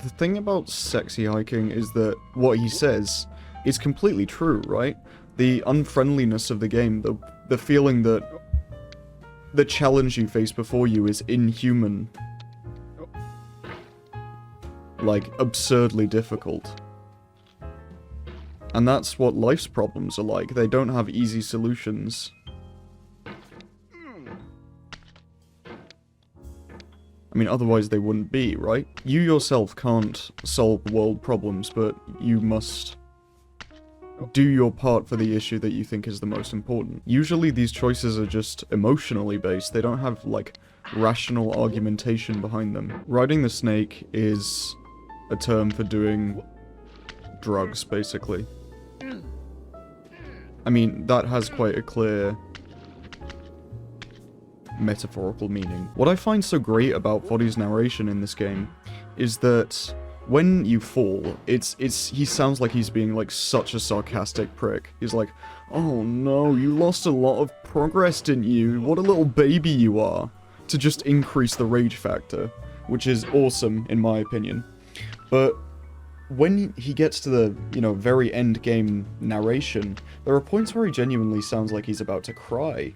The thing about sexy hiking is that what he says is completely true, right? The unfriendliness of the game, the feeling that the challenge you face before you is inhuman. Like, absurdly difficult. And that's what life's problems are like. They don't have easy solutions. I mean, otherwise they wouldn't be, right? You yourself can't solve world problems, but you must do your part for the issue that you think is the most important. Usually these choices are just emotionally based. They don't have, like, rational argumentation behind them. Riding the snake is a term for doing drugs, basically. I mean, that has quite a clear metaphorical meaning. What I find so great about Foddy's narration in this game is that when you fall, he sounds like he's being like such a sarcastic prick. He's like, "Oh no, you lost a lot of progress, didn't you? What a little baby you are." To just increase the rage factor, which is awesome in my opinion. But when he gets to the, you know, very end game narration, there are points where he genuinely sounds like he's about to cry.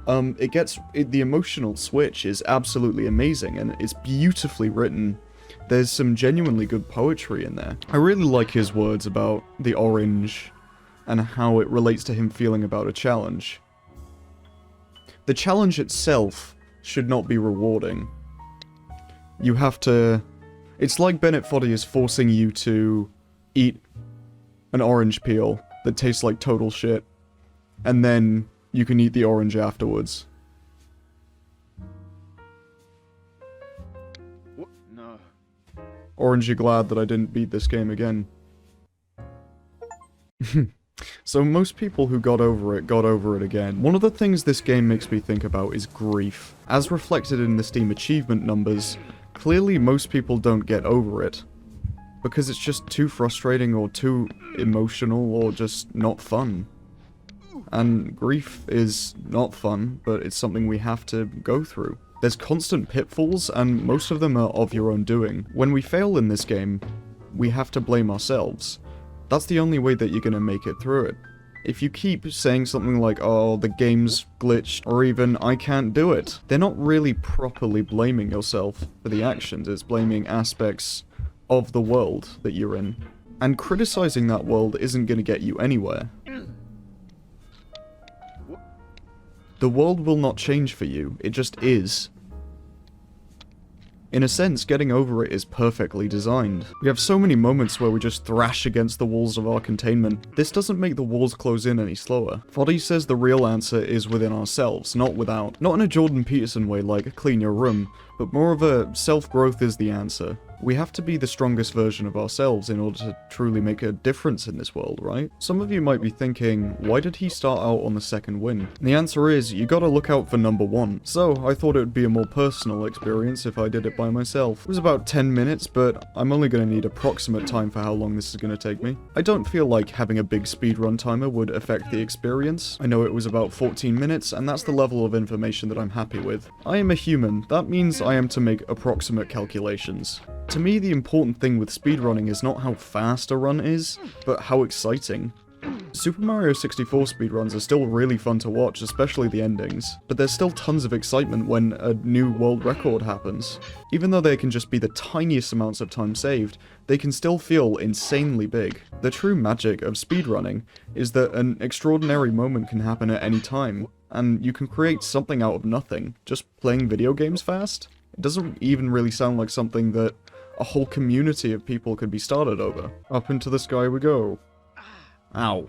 The emotional switch is absolutely amazing, and it's beautifully written. There's some genuinely good poetry in there. I really like his words about the orange, and how it relates to him feeling about a challenge. The challenge itself should not be rewarding. You have to... It's like Bennett Foddy is forcing you to eat an orange peel that tastes like total shit, and then you can eat the orange afterwards. What? No. Orange, you're glad that I didn't beat this game again. So most people who got over it again. One of the things this game makes me think about is grief. As reflected in the Steam achievement numbers, clearly most people don't get over it. Because it's just too frustrating or too emotional or just not fun. And grief is not fun, but it's something we have to go through. There's constant pitfalls, and most of them are of your own doing. When we fail in this game, we have to blame ourselves. That's the only way that you're gonna make it through it. If you keep saying something like, "Oh, the game's glitched," or even, "I can't do it," they're not really properly blaming yourself for the actions, it's blaming aspects of the world that you're in. And criticizing that world isn't gonna get you anywhere. The world will not change for you, it just is. In a sense, getting over it is perfectly designed. We have so many moments where we just thrash against the walls of our containment. This doesn't make the walls close in any slower. Foddy says the real answer is within ourselves, not without. Not in a Jordan Peterson way like clean your room, but more of a self-growth is the answer. We have to be the strongest version of ourselves in order to truly make a difference in this world, right? Some of you might be thinking, why did he start out on the second win? And the answer is, you gotta look out for number 1. So, I thought it would be a more personal experience if I did it by myself. It was about 10 minutes, but I'm only gonna need approximate time for how long this is gonna take me. I don't feel like having a big speedrun timer would affect the experience. I know it was about 14 minutes, and that's the level of information that I'm happy with. I am a human, that means I am to make approximate calculations. To me, the important thing with speedrunning is not how fast a run is, but how exciting. Super Mario 64 speedruns are still really fun to watch, especially the endings, but there's still tons of excitement when a new world record happens. Even though they can just be the tiniest amounts of time saved, they can still feel insanely big. The true magic of speedrunning is that an extraordinary moment can happen at any time, and you can create something out of nothing, just playing video games fast. It doesn't even really sound like something that a whole community of people could be started over. Up into the sky we go. Ow.